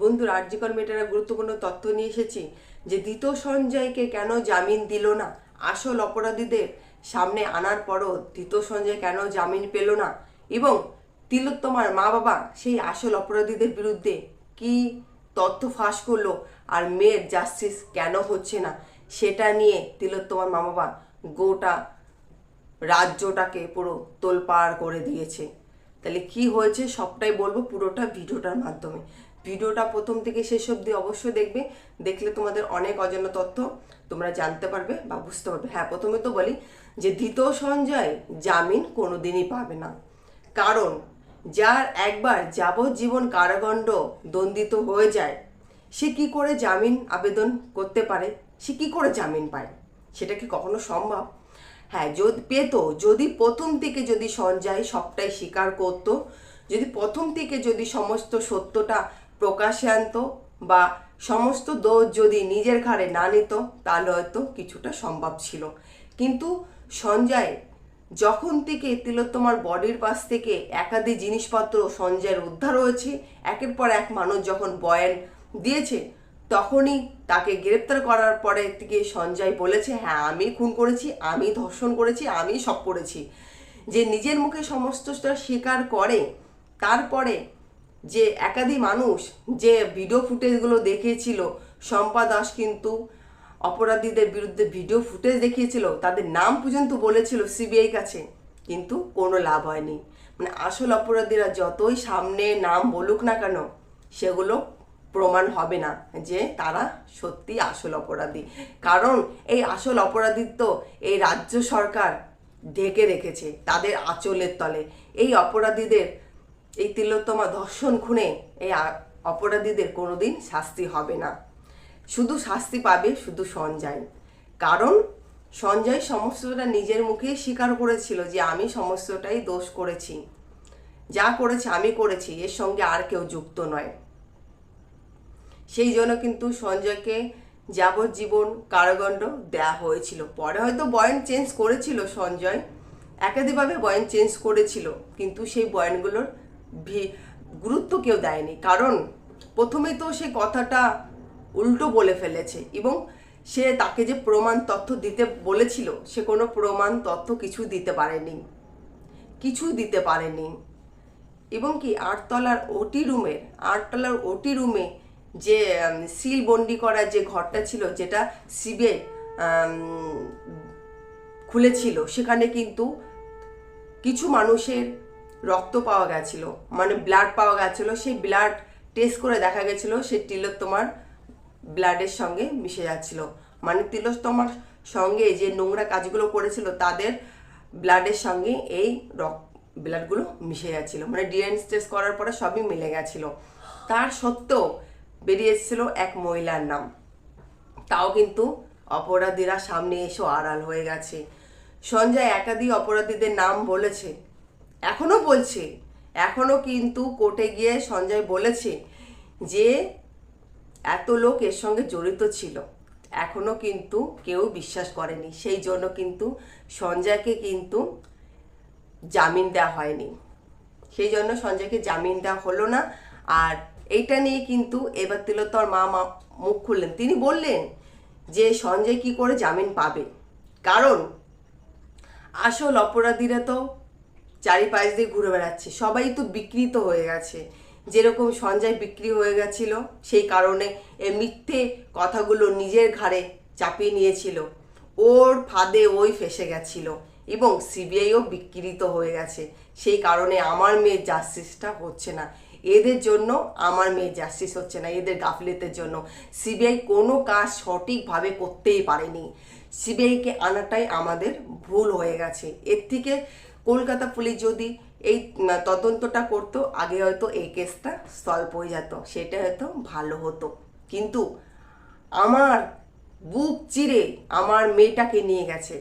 বন্ধুরা, আরজিকর মেয়েটারা গুরুত্বপূর্ণ তথ্য নিয়ে এসেছি যে দ্বিতীয় সঞ্জয়কে কেন জামিন দিল না। আসল অপরাধীদের সামনে আনার পরও দ্বিতীয় সঞ্জয় কেন জামিন পেল না, এবং তিলোত্তমার মা বাবা সেই আসল অপরাধীদের বিরুদ্ধে কি তথ্য ফাঁস করলো, আর মেয়ের জাস্টিস কেন হচ্ছে না, সেটা নিয়ে তিলোত্তমার মা বাবা গোটা রাজ্যটাকে পুরো তোলপাড় করে দিয়েছে। তাহলে কি হয়েছে সবটাই বলবো পুরোটা ভিডিওটার মাধ্যমে। ভিডিওটা প্রথম থেকে শেষ অবধি অবশ্যই দেখবে, দেখলে তোমাদের অনেক অজানা তথ্য তোমরা জানতে পারবে বা বুঝতে পারবে। হ্যাঁ, প্রথমে তো বলি যে দ্বিতীয় সঞ্জয় জামিন কোনোদিনই পাবে না, কারণ যার একবার যাবজ্জীবন কারাদণ্ড দণ্ডিত হয়ে যায় সে কি করে জামিন আবেদন করতে পারে, সে কি করে জামিন পায়, সেটা কি কখনো সম্ভব? হ্যাঁ, যদি পেত, যদি প্রথম থেকে যদি সঞ্জয় সবটাই স্বীকার করত, যদি প্রথম থেকে যদি সমস্ত সত্যটা প্রকাশ্যে আনতো বা সমস্ত দোষ যদি নিজের ঘাড়ে না নিত, তাহলে হয়তো কিছুটা সম্ভব ছিল। কিন্তু সঞ্জয় যখন থেকে তিলোত্তমার বডির পাশ থেকে একাধিক জিনিসপত্র সঞ্জয়ের উদ্ধার হয়েছে, একের পর এক মানুষ যখন বয়ান দিয়েছে, তখনই তাকে গ্রেপ্তার করার পরে থেকে সঞ্জয় বলেছে, হ্যাঁ আমি খুন করেছি, আমি ধর্ষণ করেছি, আমি সব করেছি। যে নিজের মুখে সমস্তটা স্বীকার করে, তারপরে যে একাধিক মানুষ যে ভিডিও ফুটেজগুলো দেখিয়েছিল, শম্পা দাস কিন্তু অপরাধীদের বিরুদ্ধে ভিডিও ফুটেজ দেখিয়েছিল, তাদের নাম পর্যন্ত বলেছিল সিবিআই কাছে, কিন্তু কোনো লাভ হয়নি। মানে আসল অপরাধীরা যতই সামনে নাম বলুক না কেন, সেগুলো প্রমাণ হবে না যে তারা সত্যি আসল অপরাধী, কারণ এই আসল অপরাধী তো এই রাজ্য সরকার ঢেকে রেখেছে তাদের আঁচলের তলে। এই অপরাধীদের, এই তিলোত্তমা ধর্ষণ খুনে এই অপরাধীদের কোনোদিন শাস্তি হবে না, শুধু শাস্তি পাবে শুধু সঞ্জয়। কারণ সঞ্জয় সমস্তটা নিজের মুখেই স্বীকার করেছিল যে আমি সমস্তটাই দোষ করেছি, যা করেছি আমি করেছি, এর সঙ্গে আর কেউ যুক্ত নয়। সেই জন্য কিন্তু সঞ্জয়কে যাবজ্জীবন কারাদণ্ড দেওয়া হয়েছিল। পরে হয়তো বয়ান চেঞ্জ করেছিল সঞ্জয়, একাধিকভাবে বয়ান চেঞ্জ করেছিল, কিন্তু সেই বয়ানগুলোর গুরুত্ব কেউ দেয়নি, কারণ প্রথমে তো সে কথাটা উল্টো বলে ফেলেছে, এবং সে তাকে যে প্রমাণ তথ্য দিতে বলেছিল সে কোনো প্রমাণ তথ্য কিছু দিতে পারেনি, কিছুই দিতে পারেনি। এবং কি আটতলার ওটি রুমে যে সিল বন্দি করা যে ঘরটা ছিল, যেটা সিবিআই খুলেছিল, সেখানে কিন্তু কিছু মানুষের রক্ত পাওয়া গেছিল, মানে ব্লাড পাওয়া গেছিল। সেই ব্লাড টেস্ট করে দেখা গেছিল সে তিলোত্তমার ব্লাডের সঙ্গে মিশে যাচ্ছিল, মানে তিলোত্তমার সঙ্গে যে নোংরা কাজগুলো করেছিল তাদের ব্লাডের সঙ্গে এই ব্লাডগুলো মিশে যাচ্ছিল, মানে ডিএনএ টেস্ট করার পরে সবই মিলে গেছিল। তার সত্ত্বেও বেরিয়ে এসেছিল এক মহিলার নাম, তাও কিন্তু অপরাধীরা সামনে এসে আড়াল হয়ে গেছে। সঞ্জয় একাধিক অপরাধীদের নাম বলেছে, এখনো বলছে, এখনো কিন্তু কোর্টে গিয়ে সঞ্জয় বলেছে যে এত লোক এর সঙ্গে জড়িত ছিল, এখনো কিন্তু কেউ বিশ্বাস করেনি। সেই জন্য কিন্তু সঞ্জয়কে কিন্তু জামিন দেওয়া হয়নি, সেই জন্য সঞ্জয়কে জামিন দেওয়া হলো না। আর এইটা নিয়ে কিন্তু এবার তিলোত্তমার মা মুখ খুললেন, তিনি বললেন যে সঞ্জয় কি করে জামিন পাবে, কারণ আসল অপরাধীরা তো চারিপাশ দিয়ে ঘুরে বেড়াচ্ছে, সবাই তো বিকৃত হয়ে গেছে। যেরকম সঞ্জয় বিক্রি হয়ে গেছিল, সেই কারণে এই মিথ্যে কথাগুলো নিজের ঘাড়ে চাপিয়ে নিয়েছিল, ওর ফাঁদে ওই ফেসে গেছিল, এবং সিবিআইও বিকৃত হয়ে গেছে। সেই কারণে আমার মেয়ের জাস্টিসটা হচ্ছে না, এদের জন্য আমার মেয়ের জাস্টিস হচ্ছে না, এদের গাফিলতির জন্য সিবিআই কোনো কাজ সঠিকভাবে করতেই পারেনি। সিবিআইকে আনাটাই আমাদের ভুল হয়ে গেছে। এর থেকে কলকাতা পুলিশ যদি এই তদন্তটা করতো, আগে হয়তো এই কেসটা সলভ হয়ে যেত, সেটা হয়তো ভালো হতো। কিন্তু আমার বুক চিরে আমার মেয়েটাকে নিয়ে গেছে,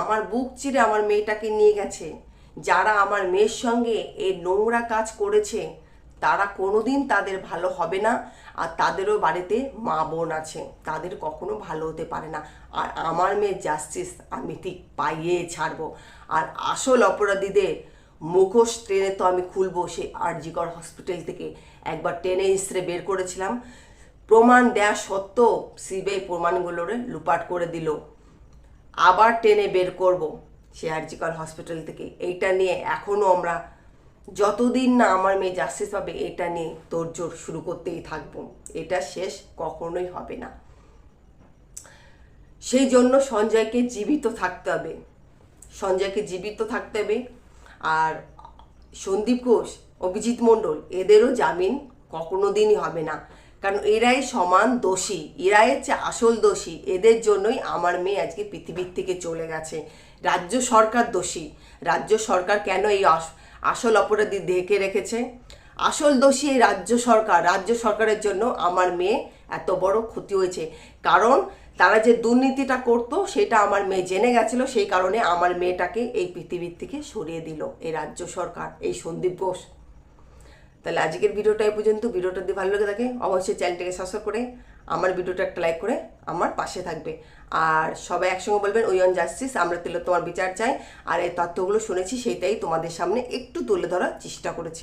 আমার বুক চিরে আমার মেয়েটাকে নিয়ে গেছে। যারা আমার মেয়ের সঙ্গে এই নোংরা কাজ করেছে তারা কোনোদিন তাদের ভালো হবে না, আর তাদেরও বাড়িতে মা বোন আছে, তাদের কখনো ভালো হতে পারে না। আর আমার মেয়ের জাস্টিস আমি ঠিক পাইয়ে ছাড়বো। আর আসল অপরাধীদের মুখোশ টেনে তো আমি খুলবো সেই আরজিকর হসপিটাল থেকে, একবার টেনে ইস্ত্রে বের করেছিলাম, প্রমাণ দেয়া সত্ত্বেও সিবিআই প্রমাণগুলোর লুপাট করে দিল। আবার টেনে বের করব সে আরজিকর হসপিটাল থেকে। এইটা নিয়ে এখনও আমরা যতদিন না আমার মেয়ে জাস্টিস পাবে এটা নিয়ে তোড়জোড় শুরু করতেই থাকবো। এটা শেষ কখনোই হবে না। সেই জন্য সঞ্জয়কে জীবিত থাকতে হবে, সঞ্জয়কে জীবিত থাকতে হবে। আর সন্দীপ ঘোষ, অভিজিৎ মণ্ডল এদেরও জামিন কখনো দিনই হবে না, কারণ এরাই সমান দোষী, এরাই হচ্ছে আসল দোষী। এদের জন্যই আমার মেয়ে আজকে পৃথিবীর থেকে চলে গেছে। রাজ্য সরকার দোষী। রাজ্য সরকার কেন এই আসল অপরাধী ঢেকে রেখেছে? আসল দোষী এই রাজ্য সরকার। রাজ্য সরকারের জন্য আমার মেয়ে এত বড় ক্ষতি হয়েছে, কারণ তারা যে দুর্নীতিটা করতো সেটা আমার মেয়ে জেনে গেছিলো, সেই কারণে আমার মেয়েটাকে এই পৃথিবীর থেকে সরিয়ে দিল এই রাজ্য সরকার, এই সন্দীপ ঘোষ। তাহলে আজকের ভিডিওটা এই পর্যন্ত। ভিডিওটা যদি ভালো লেগে থাকে অবশ্যই চ্যানেলটাকে সাবস্ক্রাইব করে আমার ভিডিওটা একটা লাইক করে আমার পাশে থাকবে। আর সবাই একসঙ্গে বলবেন উই ওয়ান্ট জাস্টিস, আমরা তোমার বিচার চাই। আর এই তথ্যগুলো শুনেছি সেটাই তোমাদের সামনে একটু তুলে ধরার চেষ্টা করেছি।